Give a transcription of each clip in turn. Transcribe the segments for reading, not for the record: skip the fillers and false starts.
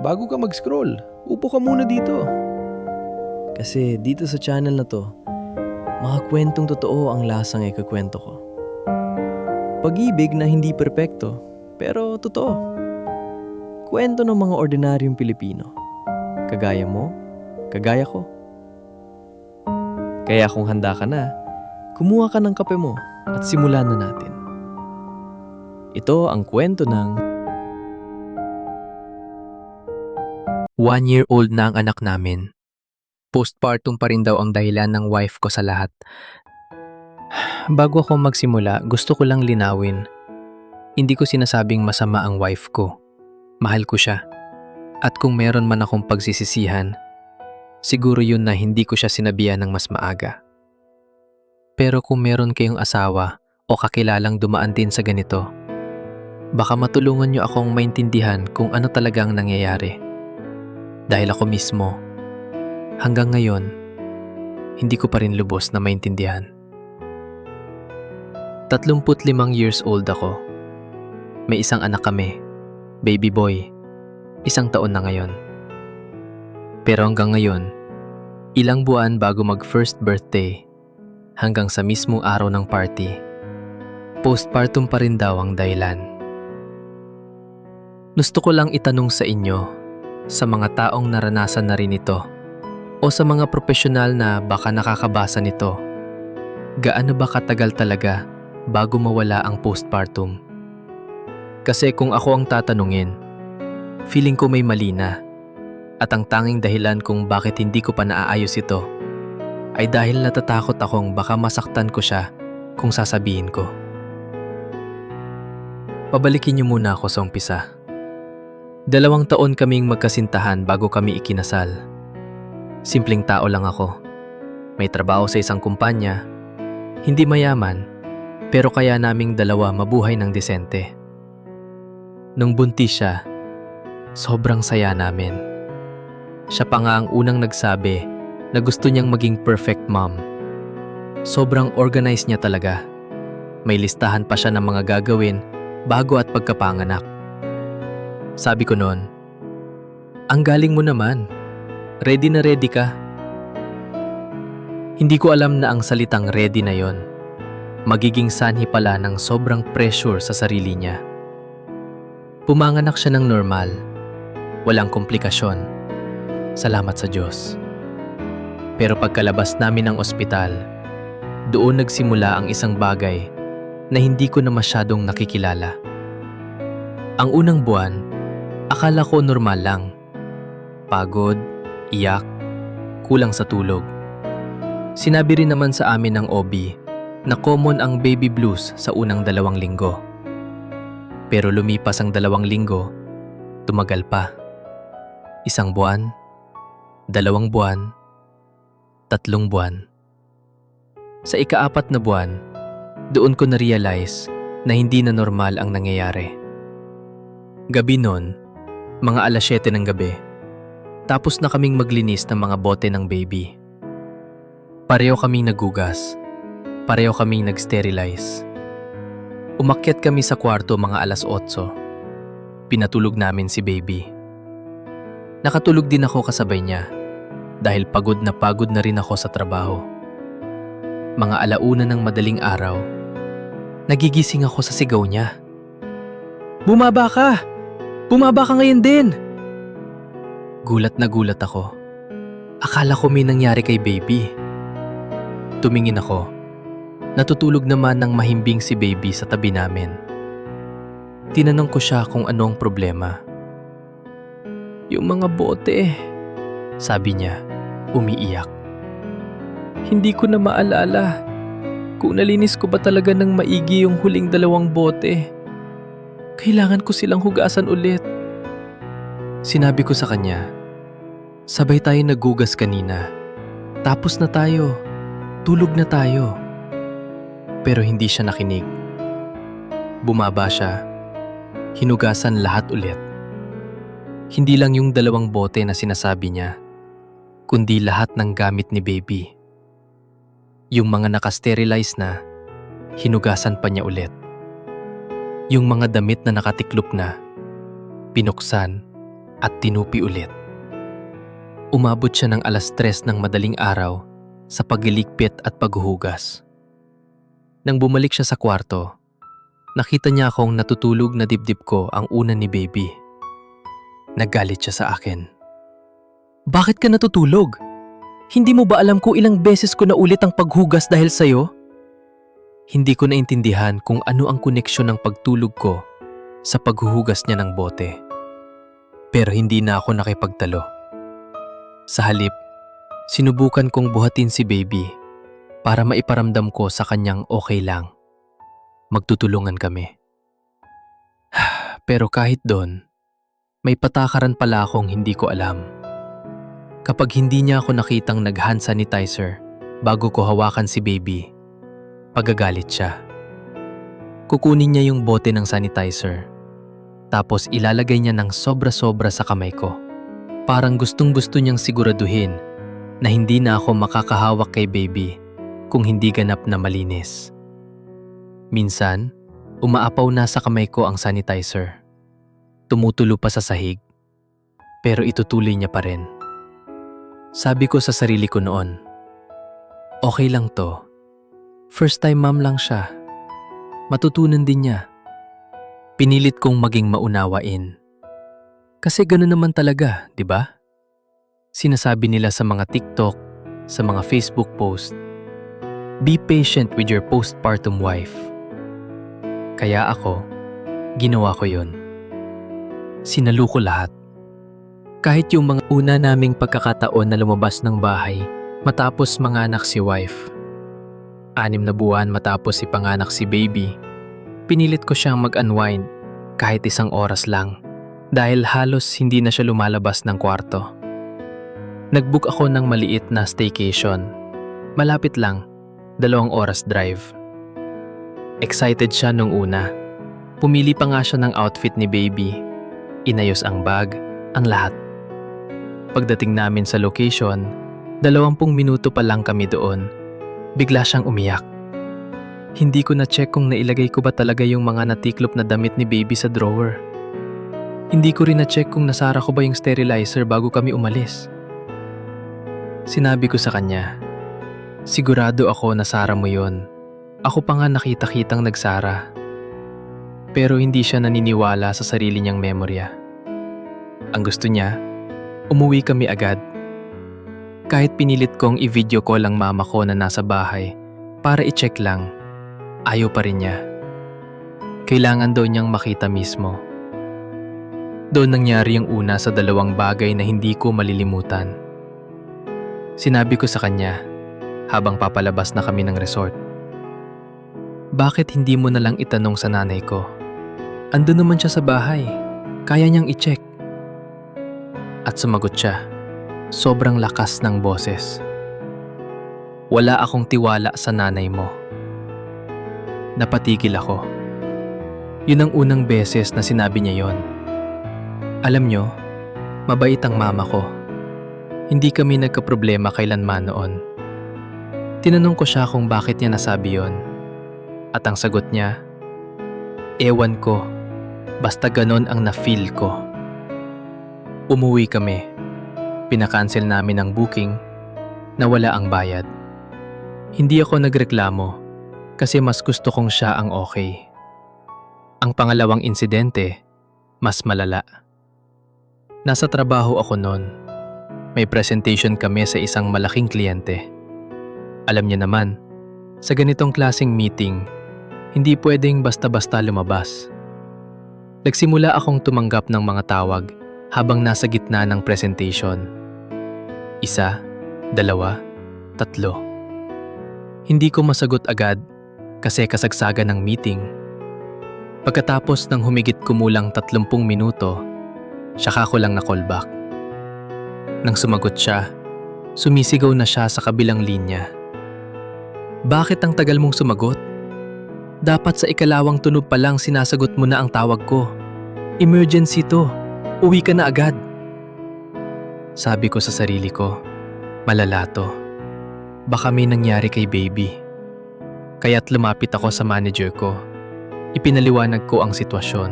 bago ka mag-scroll, upo ka muna dito. Kasi dito sa channel na to, mga kwentong totoo ang lasang ikukwento ko. Pag-ibig na hindi perpekto, pero totoo. Kwento ng mga ordinaryong Pilipino. Kagaya mo, kagaya ko. Kaya kung handa ka na, kumuha ka ng kape mo at simulan na natin. Ito ang kwento ng 1-year-old na ang anak namin. Postpartum pa rin daw ang dahilan ng wife ko sa lahat. Bago ako magsimula, gusto ko lang linawin. Hindi ko sinasabing masama ang wife ko. Mahal ko siya. At kung meron man akong pagsisisihan, siguro yun na hindi ko siya sinabihan ng mas maaga. Pero kung meron kayong asawa o kakilalang dumaan din sa ganito, baka matulungan niyo akong maintindihan kung ano talagang nangyayari. Dahil ako mismo, hanggang ngayon, hindi ko pa rin lubos na maintindihan. 35 years old ako. May isang anak kami, baby boy, 1 taon na ngayon. Pero hanggang ngayon, ilang buwan bago mag first birthday, hanggang sa mismong araw ng party, postpartum pa rin daw ang dahilan. Gusto ko lang itanong sa inyo, sa mga taong naranasan na rin ito, o sa mga profesional na baka nakakabasa nito, gaano ba katagal talaga bago mawala ang postpartum? Kasi kung ako ang tatanungin, feeling ko may mali na, at ang tanging dahilan kung bakit hindi ko pa naaayos ito ay dahil natatakot akong baka masaktan ko siya kung sasabihin ko. Pabalikin niyo muna ako sa umpisa. 2 taon kaming magkasintahan bago kami ikinasal. Simpleng tao lang ako. May trabaho sa isang kumpanya, hindi mayaman, pero kaya naming dalawa mabuhay ng disente. Nung buntis siya, sobrang saya namin. Siya pa nga ang unang nagsabi na gusto niyang maging perfect mom. Sobrang organized niya talaga. May listahan pa siya ng mga gagawin bago at pagkapanganak. Sabi ko noon, ang galing mo naman. Ready na ready ka. Hindi ko alam na ang salitang ready na yon magiging sanhi pala ng sobrang pressure sa sarili niya. Pumanganak siya ng normal. Walang komplikasyon. Salamat sa Diyos. Pero pagkalabas namin ng ospital, doon nagsimula ang isang bagay na hindi ko na masyadong nakikilala. Ang unang buwan, akala ko normal lang. Pagod, iyak, kulang sa tulog. Sinabi rin naman sa amin ng OB na common ang baby blues sa unang 2 linggo. Pero lumipas ang 2 linggo, tumagal pa. 1 buwan, 2 buwan, 3 buwan. Sa ika-4 na buwan, doon ko na-realize na hindi na normal ang nangyayari. Gabi noon, mga 7:00 ng gabi, tapos na kaming maglinis ng mga bote ng baby. Pareho kaming nagugas, pareho kaming nag-sterilize. Umakyat kami sa kwarto mga 8:00. Pinatulog namin si baby. Nakatulog din ako kasabay niya dahil pagod na rin ako sa trabaho. Mga 1:00 ng madaling araw, nagigising ako sa sigaw niya. "Bumaba ka! Bumaba ka ngayon din!" Gulat na gulat ako. Akala ko may nangyari kay baby. Tumingin ako. Natutulog naman ng mahimbing si baby sa tabi namin. Tinanong ko siya kung ano ang problema. "Yung mga bote," sabi niya, umiiyak. "Hindi ko na maalala kung nalinis ko ba talaga ng maigi yung huling 2 bote. Kailangan ko silang hugasan ulit." Sinabi ko sa kanya, "Sabay tayo nagugas kanina. Tapos na tayo. Tulog na tayo." Pero hindi siya nakinig. Bumaba siya. Hinugasan lahat ulit. Hindi lang yung 2 bote na sinasabi niya, kundi lahat ng gamit ni baby. Yung mga nakasterilize na, hinugasan pa niya ulit. Yung mga damit na nakatiklop na, binuksan at tinupi ulit. Umabot siya ng 3:00 ng madaling araw sa pagliligpit at paghuhugas. Nang bumalik siya sa kwarto, nakita niya akong natutulog na dibdib ko ang una ni baby. Naggalit siya sa akin. Bakit ka natutulog? Hindi mo ba alam kung ilang beses ko na ulit ang paghugas dahil sa'yo? Hindi ko naintindihan kung ano ang koneksyon ng pagtulog ko sa paghuhugas niya ng bote. Pero hindi na ako nakipagtalo. Sa halip, sinubukan kong buhatin si baby para maiparamdam ko sa kanyang okay lang. Magtutulungan kami. Pero kahit doon, may patakaran pala akong hindi ko alam. Kapag hindi niya ako nakitang nag-hand sanitizer bago ko hawakan si baby, pagagalit siya. Kukunin niya yung bote ng sanitizer, tapos ilalagay niya ng sobra-sobra sa kamay ko. Parang gustong-gusto niyang siguraduhin na hindi na ako makakahawak kay baby kung hindi ganap na malinis. Minsan, umaapaw na sa kamay ko ang sanitizer. Tumutulo pa sa sahig, pero itutuloy niya pa rin. Sabi ko sa sarili ko noon, okay lang to. First time mom lang siya. Matutunan din niya. Pinilit kong maging maunawain. Kasi gano'n naman talaga, di ba? Sinasabi nila sa mga TikTok, sa mga Facebook post, be patient with your postpartum wife. Kaya ako, ginawa ko yun. Sinalo ko lahat. Kahit yung mga una naming pagkakataon na lumabas ng bahay matapos manganak si wife. 6 na buwan matapos ipanganak si baby, pinilit ko siyang mag-unwind kahit 1 oras lang dahil halos hindi na siya lumalabas ng kwarto. Nag-book ako ng maliit na staycation. Malapit lang, 2 oras drive. Excited siya nung una. Pumili pa nga siya ng outfit ni baby. Inayos ang bag, ang lahat. Pagdating namin sa location, 20 minuto pa lang kami doon. Bigla siyang umiyak. Hindi ko na-check kung nailagay ko ba talaga yung mga natiklop na damit ni baby sa drawer. Hindi ko rin na-check kung nasara ko ba yung sterilizer bago kami umalis. Sinabi ko sa kanya, sigurado ako nasara mo yun. Ako pa nga nakita-kitang nagsara. Pero hindi siya naniniwala sa sarili niyang memorya. Ang gusto niya, umuwi kami agad. Kahit pinilit kong i-video call ang mama ko na nasa bahay para i-check lang, ayaw pa rin niya. Kailangan daw niyang makita mismo. Doon nangyari yung una sa 2 bagay na hindi ko malilimutan. Sinabi ko sa kanya habang papalabas na kami ng resort, bakit hindi mo na lang itanong sa nanay ko? Andun naman siya sa bahay, kaya niyang i-check. At sumagot siya, sobrang lakas ng boses. Wala akong tiwala sa nanay mo. Napatigil ako. Yun ang unang beses na sinabi niya yon. Alam niyo, mabait ang mama ko. Hindi kami nagkaproblema kailanman noon. Tinanong ko siya kung bakit niya nasabi yon. At ang sagot niya, ewan ko, basta ganon ang na-feel ko. Umuwi kami. Pinakancel namin ang booking na wala ang bayad. Hindi ako nagreklamo kasi mas gusto kong siya ang okay. Ang pangalawang insidente, mas malala. Nasa trabaho ako noon. May presentation kami sa isang malaking kliyente. Alam niya naman, sa ganitong klaseng meeting, hindi pwedeng basta-basta lumabas. Nagsimula akong tumanggap ng mga tawag habang nasa gitna ng presentation. 1, 2, 3. Hindi ko masagot agad kasi kasagsagan ng meeting. Pagkatapos ng humigit kumulang 30 minuto, saka ko lang na-callback. Nang sumagot siya, sumisigaw na siya sa kabilang linya. Bakit ang tagal mong sumagot? Dapat sa ikalawang tunog pa lang sinasagot mo na ang tawag ko. Emergency to. Uwi ka na agad. Sabi ko sa sarili ko, malala to. Baka may nangyari kay baby. Kaya't lumapit ako sa manager ko. Ipinaliwanag ko ang sitwasyon.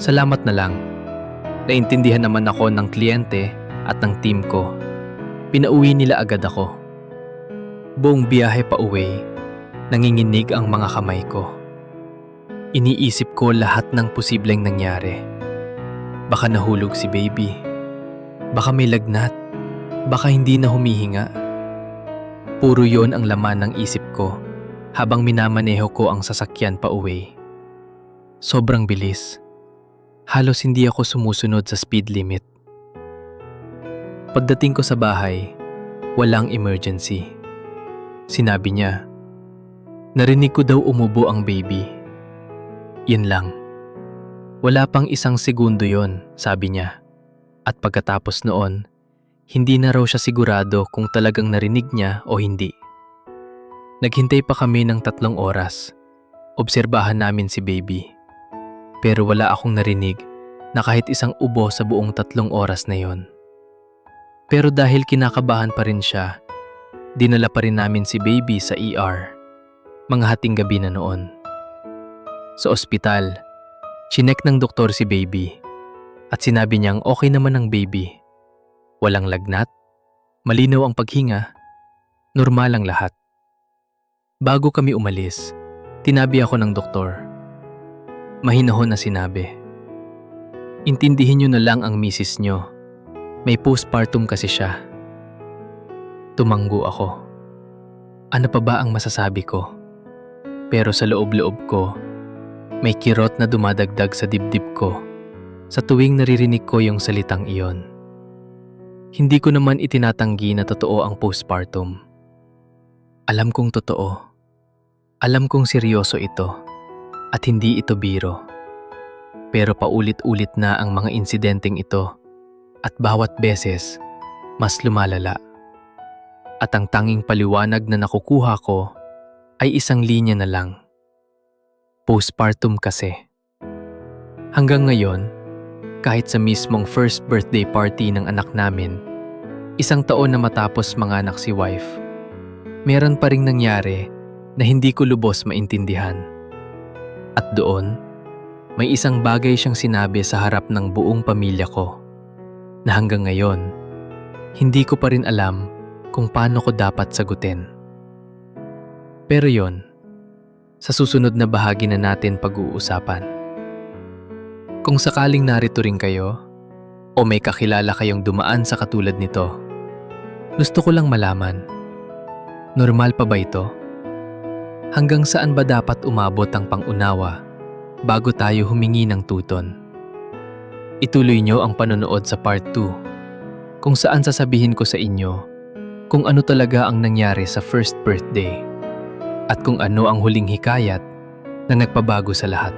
Salamat na lang. Naintindihan naman ako ng kliyente at ng team ko. Pinauwi nila agad ako. Buong biyahe pa uwi, nanginginig ang mga kamay ko. Iniisip ko lahat ng posibleng nangyari. Baka nahulog si baby. Baka may lagnat. Baka hindi na humihinga. Puro yon ang laman ng isip ko habang minamaneho ko ang sasakyan pa uwi. Sobrang bilis. Halos hindi ako sumusunod sa speed limit. Pagdating ko sa bahay, walang emergency. Sinabi niya, narinig ko daw umubo ang baby. Yun lang. Wala pang 1 segundo yon, sabi niya. At pagkatapos noon, hindi na raw siya sigurado kung talagang narinig niya o hindi. Naghintay pa kami ng 3 oras. Obserbahan namin si baby. Pero wala akong narinig na kahit isang ubo sa buong 3 oras na yon. Pero dahil kinakabahan pa rin siya, dinala pa rin namin si baby sa ER. Mga hating gabi na noon. Sa ospital, chinek ng doktor si baby at sinabi niyang okay naman ang baby. Walang lagnat, malinaw ang paghinga, normal ang lahat. Bago kami umalis, tinabi ako ng doktor. Mahinahon na sinabi, intindihin niyo na lang ang misis niyo. May postpartum kasi siya. Tumanggo ako. Ano pa ba ang masasabi ko? Pero sa loob-loob ko, may kirot na dumadagdag sa dibdib ko sa tuwing naririnig ko yung salitang iyon. Hindi ko naman itinatanggi na totoo ang postpartum. Alam kong totoo. Alam kong seryoso ito at hindi ito biro. Pero paulit-ulit na ang mga insidenteng ito at bawat beses mas lumalala. At ang tanging paliwanag na nakukuha ko ay 1 linya na lang. Postpartum kasi. Hanggang ngayon, kahit sa mismong first birthday party ng anak namin, 1 taon na matapos manganak si wife, meron pa ring nangyari na hindi ko lubos maintindihan. At doon, may isang bagay siyang sinabi sa harap ng buong pamilya ko na hanggang ngayon, hindi ko pa rin alam kung paano ko dapat sagutin. Pero yon, sa susunod na bahagi na natin pag-uusapan. Kung sakaling narito rin kayo o may kakilala kayong dumaan sa katulad nito, gusto ko lang malaman, normal pa ba ito? Hanggang saan ba dapat umabot ang pangunawa bago tayo humingi ng tuton? Ituloy nyo ang panonood sa part 2 kung saan sasabihin ko sa inyo kung ano talaga ang nangyari sa first birthday at kung ano ang huling hikayat na nagpabago sa lahat.